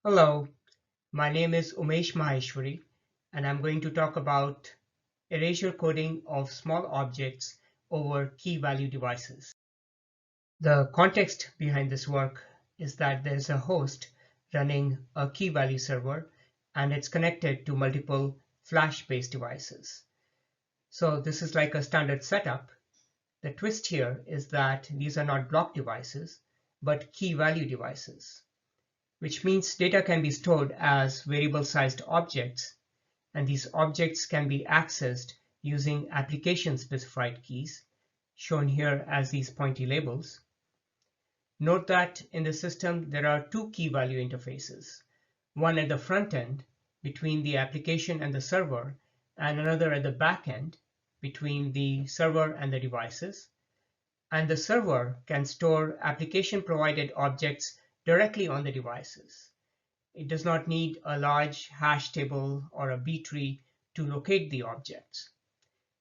Hello, my name is Umesh Maheshwari, and I'm going to talk about erasure coding of small objects over key value devices. The context behind this work is that there's a host running a key value server and it's connected to multiple flash-based devices. So this is like a standard setup. The twist here is that these are not block devices, but key value devices, which means data can be stored as variable-sized objects, and these objects can be accessed using application-specified keys, shown here as these pointy labels. Note that in the system there are two key value interfaces, one at the front end between the application and the server, and another at the back end between the server and the devices. And the server can store application-provided objects directly on the devices. It does not need a large hash table or a B tree to locate the objects.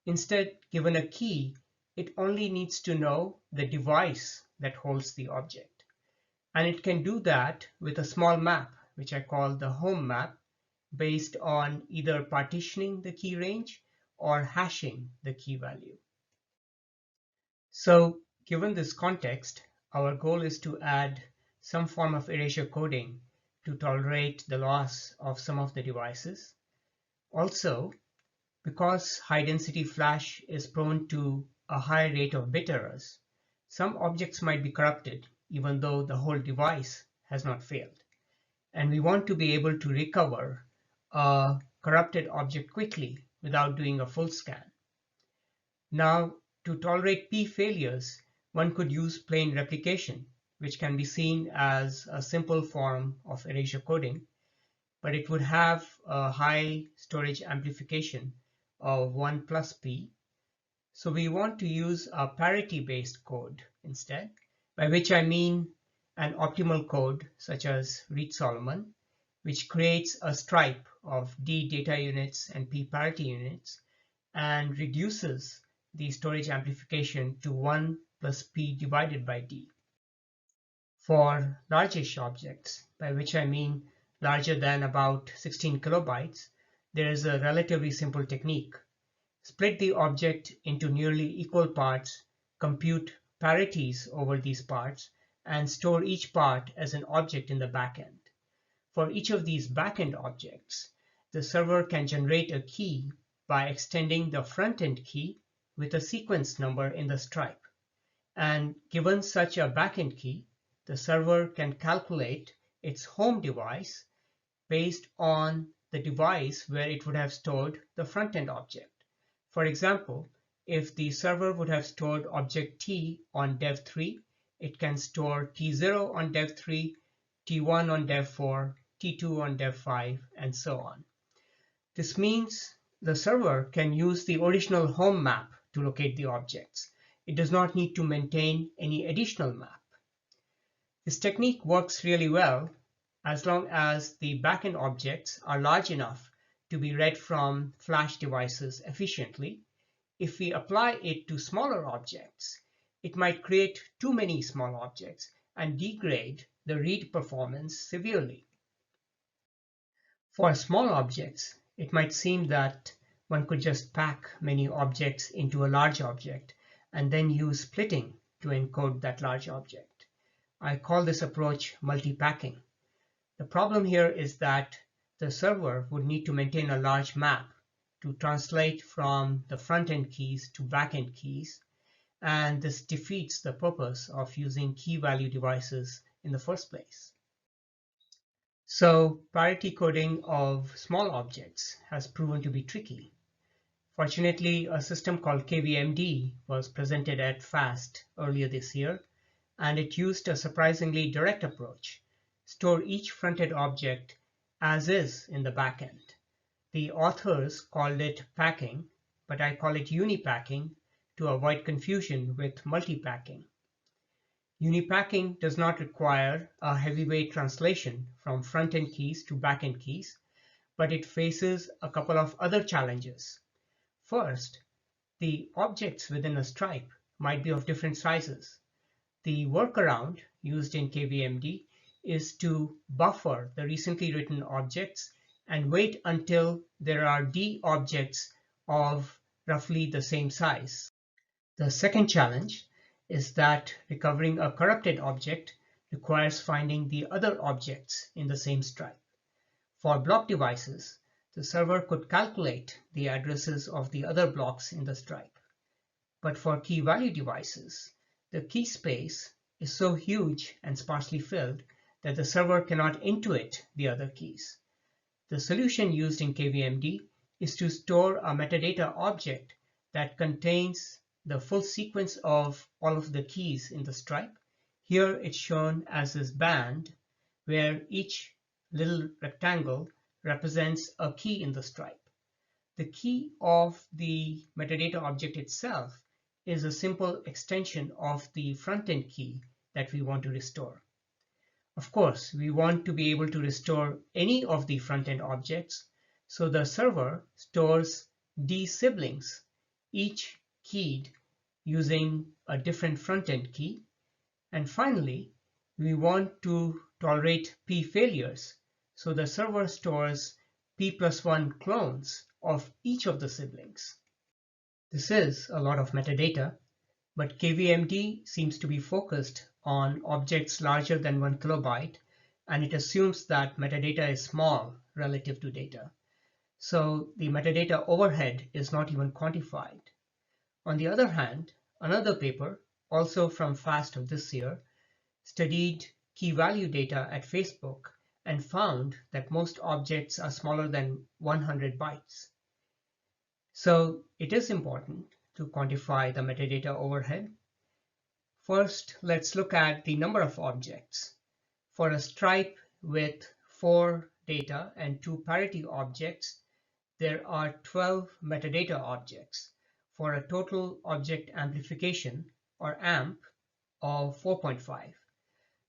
Instead, given a key, it only needs to know the device that holds the object. And it can do that with a small map, which I call the home map, based on either partitioning the key range or hashing the key value. So, given this context, our goal is to add some form of erasure coding to tolerate the loss of some of the devices. Also, because high-density flash is prone to a high rate of bit errors, some objects might be corrupted even though the whole device has not failed. And we want to be able to recover a corrupted object quickly without doing a full scan. Now, to tolerate P failures, one could use plain replication, which can be seen as a simple form of erasure coding, but it would have a high storage amplification of 1 plus P. So we want to use a parity-based code instead, by which I mean an optimal code such as Reed-Solomon, which creates a stripe of D data units and P parity units and reduces the storage amplification to 1 plus P divided by D. For largish objects, by which I mean larger than about 16 kilobytes, there is a relatively simple technique. Split the object into nearly equal parts, compute parities over these parts, and store each part as an object in the backend. For each of these backend objects, the server can generate a key by extending the front-end key with a sequence number in the stripe. And given such a backend key, the server can calculate its home device based on the device where it would have stored the front-end object. For example, if the server would have stored object T on dev3, it can store T0 on dev3, T1 on dev4, T2 on dev5, and so on. This means the server can use the original home map to locate the objects. It does not need to maintain any additional map. This technique works really well as long as the backend objects are large enough to be read from flash devices efficiently. If we apply it to smaller objects, it might create too many small objects and degrade the read performance severely. For small objects, it might seem that one could just pack many objects into a large object and then use splitting to encode that large object. I call this approach multi-packing. The problem here is that the server would need to maintain a large map to translate from the front-end keys to back-end keys, and this defeats the purpose of using key value devices in the first place. So parity coding of small objects has proven to be tricky. Fortunately, a system called KVMD was presented at FAST earlier this year, and it used a surprisingly direct approach. Store each front-end object as is in the backend. The authors called it packing, but I call it Uni-Packing to avoid confusion with multi-packing. Uni-Packing does not require a heavyweight translation from front-end keys to back-end keys, but it faces a couple of other challenges. First, the objects within a stripe might be of different sizes. The workaround used in KVMD is to buffer the recently written objects and wait until there are D objects of roughly the same size. The second challenge is that recovering a corrupted object requires finding the other objects in the same stripe. For block devices, the server could calculate the addresses of the other blocks in the stripe. But for key value devices, the key space is so huge and sparsely filled that the server cannot intuit the other keys. The solution used in KVMD is to store a metadata object that contains the full sequence of all of the keys in the stripe. Here it's shown as this band, where each little rectangle represents a key in the stripe. The key of the metadata object itself is a simple extension of the front-end key that we want to restore. Of course, we want to be able to restore any of the front-end objects, so the server stores D siblings, each keyed using a different front-end key. And finally, we want to tolerate P failures, so the server stores P+1 clones of each of the siblings. This is a lot of metadata, but KVMD seems to be focused on objects larger than 1 kilobyte, and it assumes that metadata is small relative to data. So the metadata overhead is not even quantified. On the other hand, another paper, also from FAST of this year, studied key value data at Facebook and found that most objects are smaller than 100 bytes. So it is important to quantify the metadata overhead. First, let's look at the number of objects. For a stripe with 4 data and 2 parity objects, there are 12 metadata objects for a total object amplification, or AMP, of 4.5.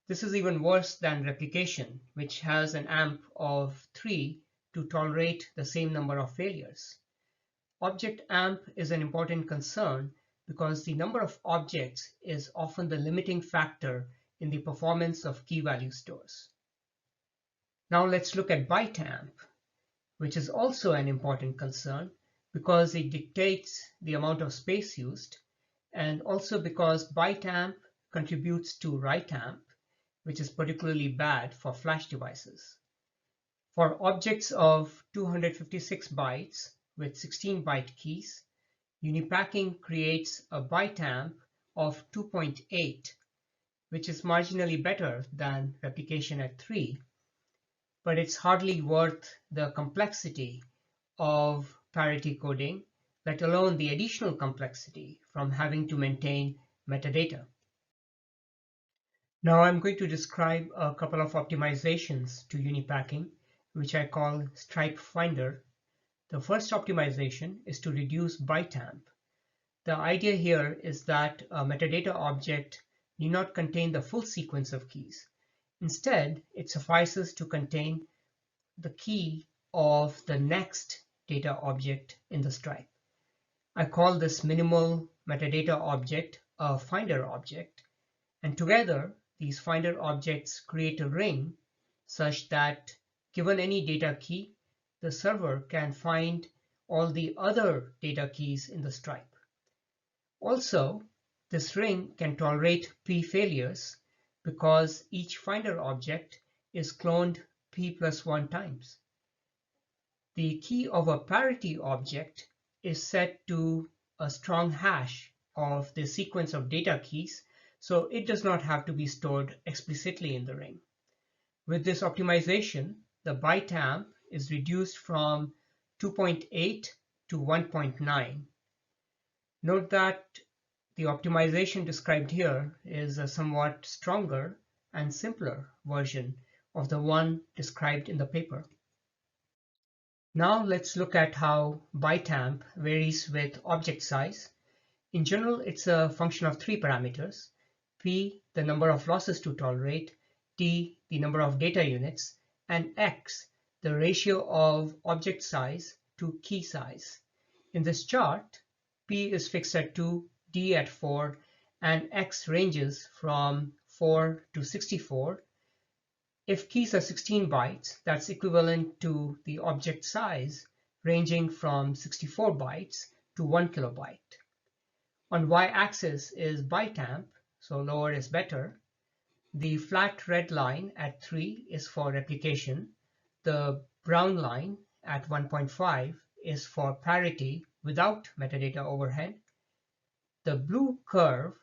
This is even worse than replication, which has an AMP of 3 to tolerate the same number of failures. Object AMP is an important concern because the number of objects is often the limiting factor in the performance of key value stores. Now let's look at Byte AMP, which is also an important concern because it dictates the amount of space used, and also because Byte AMP contributes to write AMP, which is particularly bad for flash devices. For objects of 256 bytes with 16 byte keys, Uni-Packing creates a byte AMP of 2.8, which is marginally better than replication at 3, but it's hardly worth the complexity of parity coding, let alone the additional complexity from having to maintain metadata. Now I'm going to describe a couple of optimizations to Uni-Packing, which I call StripeFinder. The first optimization is to reduce byte AMP. The idea here is that a metadata object need not contain the full sequence of keys. Instead, it suffices to contain the key of the next data object in the stripe. I call this minimal metadata object a finder object, and together these finder objects create a ring such that given any data key, the server can find all the other data keys in the stripe. Also, this ring can tolerate P failures because each finder object is cloned P+1 times. The key of a parity object is set to a strong hash of the sequence of data keys, so it does not have to be stored explicitly in the ring. With this optimization, the byte AMP is reduced from 2.8 to 1.9. Note that the optimization described here is a somewhat stronger and simpler version of the one described in the paper. Now let's look at how byte AMP varies with object size. In general, it's a function of 3 parameters: P, the number of losses to tolerate, T, the number of data units, and X, the ratio of object size to key size. In this chart, P is fixed at 2, D at 4, and X ranges from 4 to 64. If keys are 16 bytes, that's equivalent to the object size ranging from 64 bytes to 1 kilobyte. On y-axis is byte amp, so lower is better. The flat red line at 3 is for replication. The brown line at 1.5 is for parity without metadata overhead. The blue curve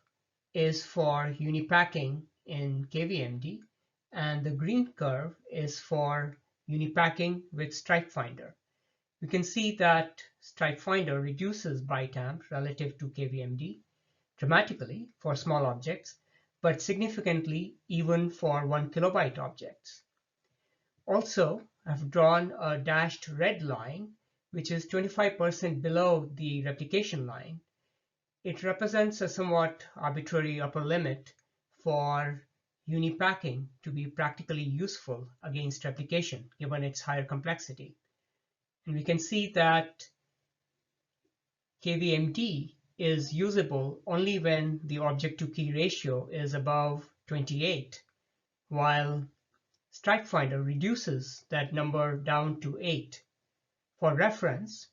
is for Uni-Packing in KVMD, and the green curve is for Uni-Packing with StripeFinder. You can see that StripeFinder reduces byte amp relative to KVMD dramatically for small objects, but significantly even for 1 kilobyte objects. Also, I've drawn a dashed red line, which is 25% below the replication line. It represents a somewhat arbitrary upper limit for Uni-Packing to be practically useful against replication, given its higher complexity. And we can see that KVMD is usable only when the object-to-key ratio is above 28, while StripeFinder reduces that number down to 8. For reference,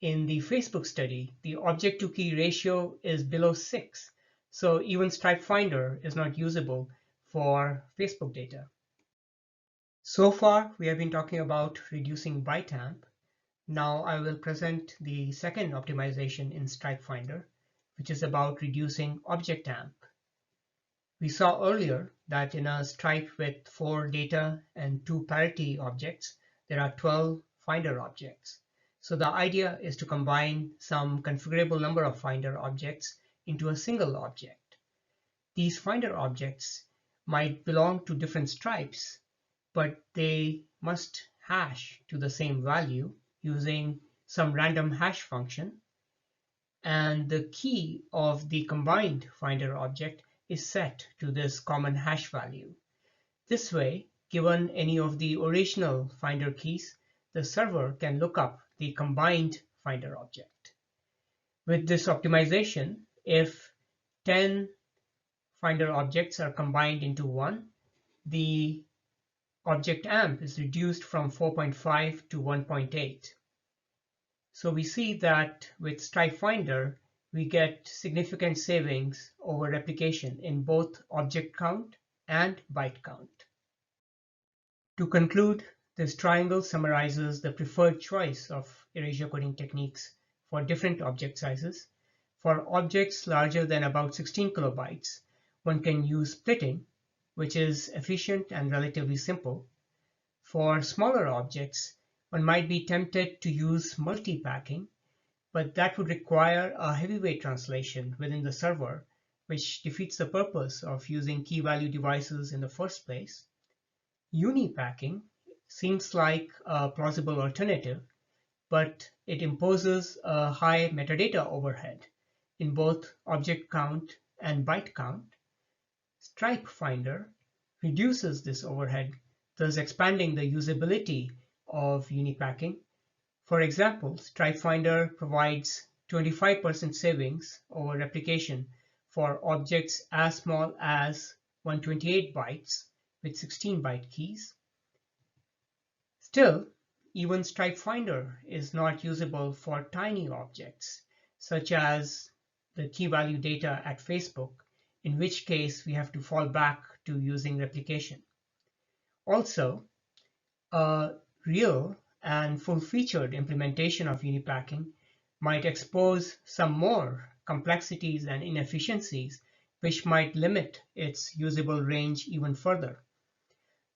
in the Facebook study, the object-to-key ratio is below 6, so even StripeFinder is not usable for Facebook data. So far, we have been talking about reducing byte amp. Now I will present the second optimization in StripeFinder, which is about reducing object amp. We saw earlier that in a Stripe with 4 data and 2 parity objects, there are 12 Finder objects. So the idea is to combine some configurable number of Finder objects into a single object. These Finder objects might belong to different stripes, but they must hash to the same value using some random hash function, and the key of the combined Finder object is set to this common hash value. This way, given any of the original Finder keys, the server can look up the combined Finder object. With this optimization, if 10 Finder objects are combined into one, the object amp is reduced from 4.5 to 1.8. So we see that with StripeFinder, we get significant savings over replication in both object count and byte count. To conclude, this triangle summarizes the preferred choice of erasure coding techniques for different object sizes. For objects larger than about 16 kilobytes, one can use splitting, which is efficient and relatively simple. For smaller objects, one might be tempted to use multi-packing, but that would require a heavyweight translation within the server, which defeats the purpose of using key-value devices in the first place. Uni-Packing seems like a plausible alternative, but it imposes a high metadata overhead in both object count and byte count. StripeFinder reduces this overhead, thus expanding the usability of Uni-Packing. For example, StripeFinder provides 25% savings over replication for objects as small as 128 bytes with 16 byte keys. Still, even StripeFinder is not usable for tiny objects, such as the key value data at Facebook, in which case we have to fall back to using replication. Also, a real and full-featured implementation of Uni-Packing might expose some more complexities and inefficiencies which might limit its usable range even further.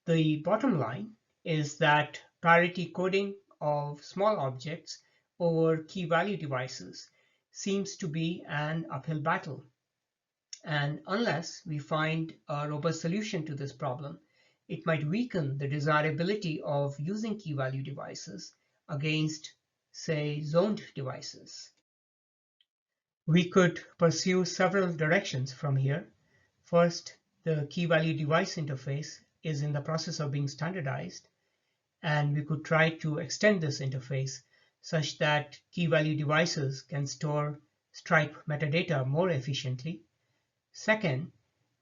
The bottom line is that parity coding of small objects over key-value devices seems to be an uphill battle. And unless we find a robust solution to this problem, it might weaken the desirability of using key-value devices against, say, zoned devices. We could pursue several directions from here. First, the key-value device interface is in the process of being standardized, and we could try to extend this interface such that key-value devices can store Stripe metadata more efficiently. Second,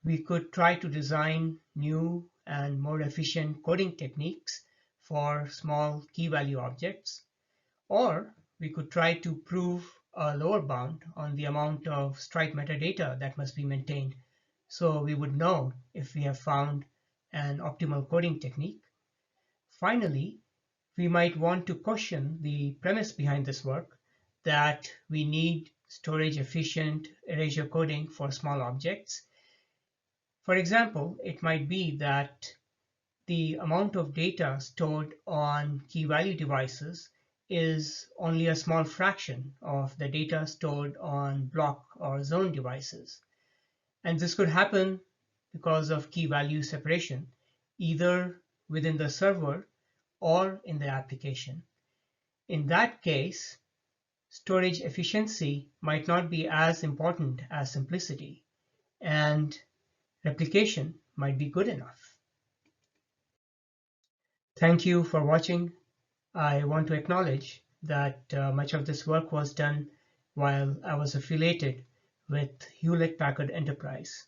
we could try to design new and more efficient coding techniques for small key value objects, or we could try to prove a lower bound on the amount of Stripe metadata that must be maintained, so we would know if we have found an optimal coding technique. Finally, we might want to question the premise behind this work, that we need storage efficient erasure coding for small objects. For example, it might be that the amount of data stored on key value devices is only a small fraction of the data stored on block or zone devices. And this could happen because of key value separation, either within the server or in the application. In that case, storage efficiency might not be as important as simplicity, and replication might be good enough. Thank you for watching. I want to acknowledge that much of this work was done while I was affiliated with Hewlett-Packard Enterprise.